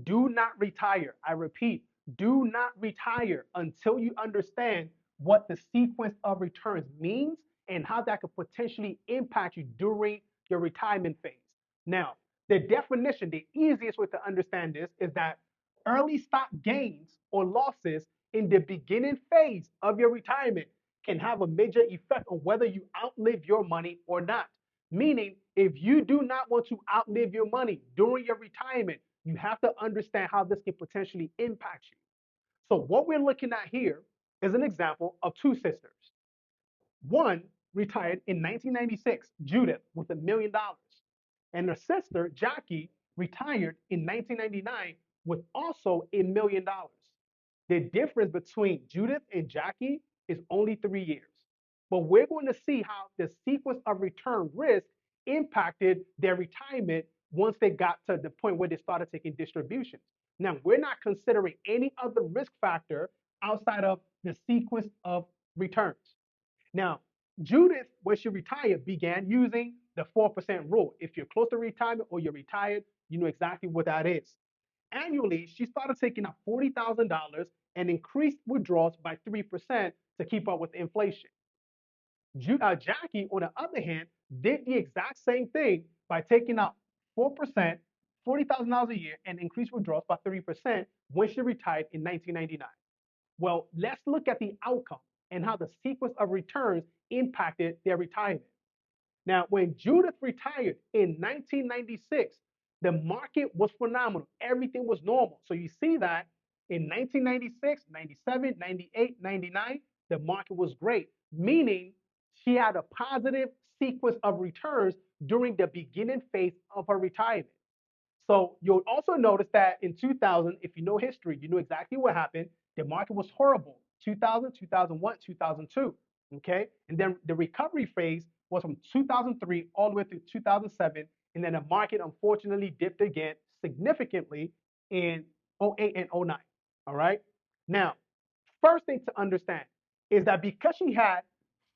Do not retire. I repeat, do not retire until you understand what the sequence of returns means and how that could potentially impact you during your retirement phase. Now, the definition, the easiest way to understand this is that early stock gains or losses in the beginning phase of your retirement can have a major effect on whether you outlive your money or not. Meaning, if you do not want to outlive your money during your retirement, you have to understand how this can potentially impact you. So, what we're looking at here is an example of two sisters. One retired in 1996, Judith, with $1 million. And her sister, Jackie, retired in 1999 with also $1 million. The difference between Judith and Jackie is only 3 years. But we're going to see how the sequence of return risk impacted their retirement once they got to the point where they started taking distributions. Now, we're not considering any other risk factor outside of the sequence of returns. Now, Judith, when she retired, began using the 4% rule. If you're close to retirement or you're retired, you know exactly what that is. Annually, she started taking out $40,000 and increased withdrawals by 3% to keep up with inflation. Jackie, on the other hand, did the exact same thing by taking out 4%, $40,000 a year, and increased withdrawals by 3% when she retired in 1999. Well, let's look at the outcome and how the sequence of returns impacted their retirement. Now, when Judith retired in 1996, the market was phenomenal. Everything was normal. So you see that in 1996, 97, 98, 99, the market was great, meaning she had a positive sequence of returns during the beginning phase of her retirement. So you'll also notice that in 2000, if you know history, you know exactly what happened. The market was horrible. 2000, 2001, 2002. Okay. And then the recovery phase was from 2003 all the way through 2007. And then the market unfortunately dipped again significantly in '08 and '09. All right. Now, first thing to understand is that because she had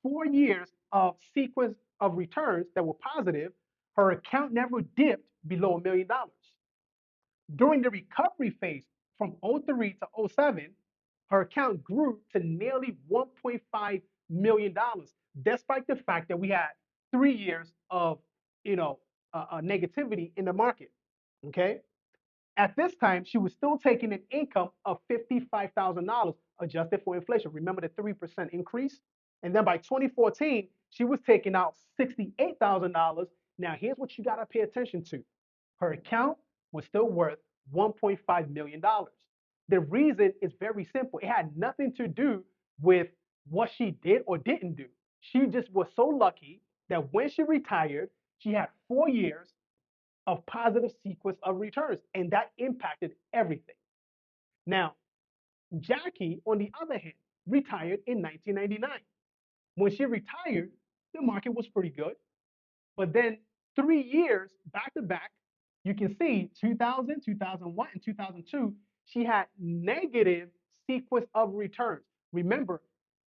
4 years of sequence of returns that were positive, her account never dipped below $1 million. During the recovery phase from '03 to '07, her account grew to nearly $1.5 million, despite the fact that we had 3 years of, negativity in the market. Okay. At this time, she was still taking an income of $55,000 adjusted for inflation. Remember the 3% increase? And then by 2014, she was taking out $68,000. Now, here's what you got to pay attention to. Her account was still worth $1.5 million. The reason is very simple. It had nothing to do with what she did or didn't do. She just was so lucky that when she retired, she had 4 years of positive sequence of returns, and that impacted everything. Now, Jackie, on the other hand, retired in 1999. When she retired, the market was pretty good. But then 3 years back to back, you can see 2000, 2001, and 2002, she had negative sequence of returns. Remember,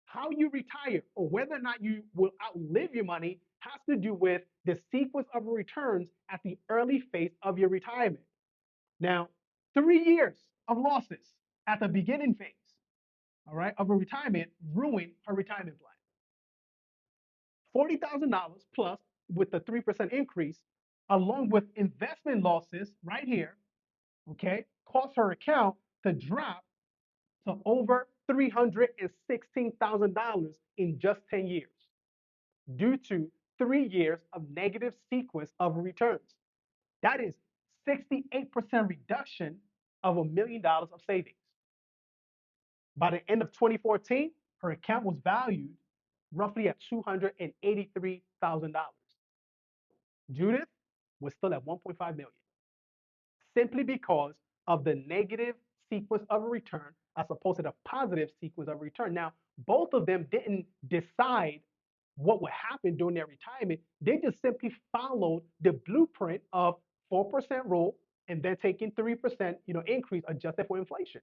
how you retire or whether or not you will outlive your money has to do with the sequence of returns at the early phase of your retirement. Now, 3 years of losses at the beginning phase, all right, of a retirement ruined her retirement plan. $40,000 plus with the 3% increase, along with investment losses right here, okay, caused her account to drop to over $316,000 in just 10 years due to 3 years of negative sequence of returns. That is 68% reduction of $1 million of savings. By the end of 2014, her account was valued roughly at $283,000. Judith was still at 1.5 million simply because of the negative sequence of a return as opposed to the positive sequence of return. Now, both of them didn't decide what would happen during their retirement. They just simply followed the blueprint of 4% rule and then taking 3%, increase adjusted for inflation.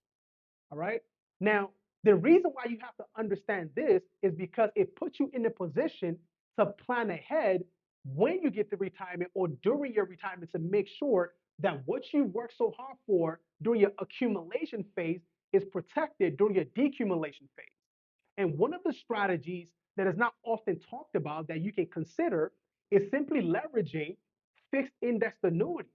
All right. Now, the reason why you have to understand this is because it puts you in a position to plan ahead when you get to retirement or during your retirement to make sure that what you work so hard for during your accumulation phase is protected during your decumulation phase. And one of the strategies that is not often talked about that you can consider is simply leveraging fixed indexed annuity,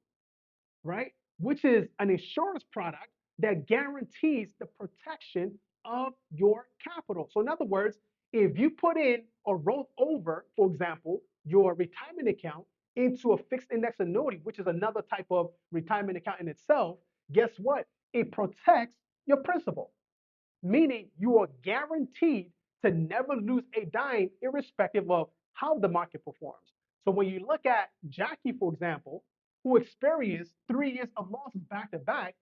right? Which is an insurance product that guarantees the protection of your capital. So, in other words, if you put in or roll over, for example, your retirement account into a fixed index annuity, which is another type of retirement account in itself, guess what? It protects your principal, meaning you are guaranteed to never lose a dime, irrespective of how the market performs. So when you look at Jackie, for example, who experienced 3 years of losses back to back,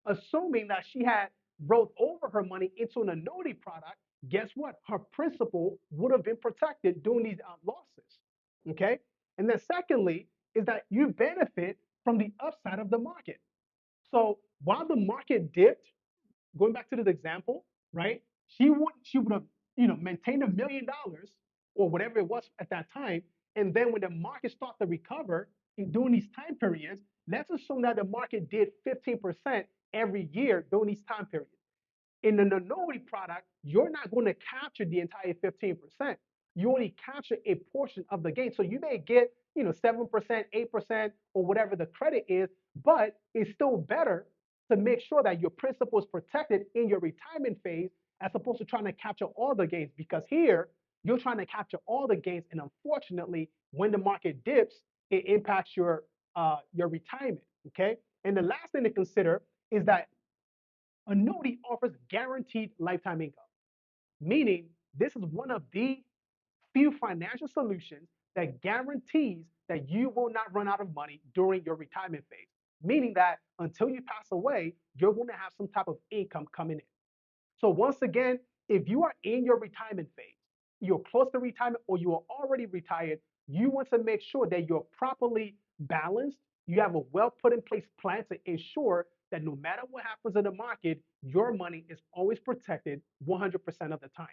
assuming that she had rolled over her money into an annuity product, guess what? Her principal would have been protected during these losses. Okay. And then secondly, is that you benefit from the upside of the market. So while the market dipped, going back to this example, right? She would have maintained $1 million or whatever it was at that time, and then when the market starts to recover during these time periods, let's assume that the market did 15% every year during these time periods. In an annuity product, you're not going to capture the entire 15%. You only capture a portion of the gain. So you may get, 7%, 8%, or whatever the credit is, but it's still better to make sure that your principal is protected in your retirement phase as opposed to trying to capture all the gains. Because here, you're trying to capture all the gains, and unfortunately, when the market dips, it impacts your retirement. Okay. And the last thing to consider is that annuity offers guaranteed lifetime income, meaning this is one of the few financial solutions that guarantees that you will not run out of money during your retirement phase, meaning that until you pass away, you're going to have some type of income coming in. So once again, if you are in your retirement phase, you're close to retirement or you are already retired, you want to make sure that you're properly balanced. You have a well put in place plan to ensure that no matter what happens in the market, your money is always protected 100% of the time.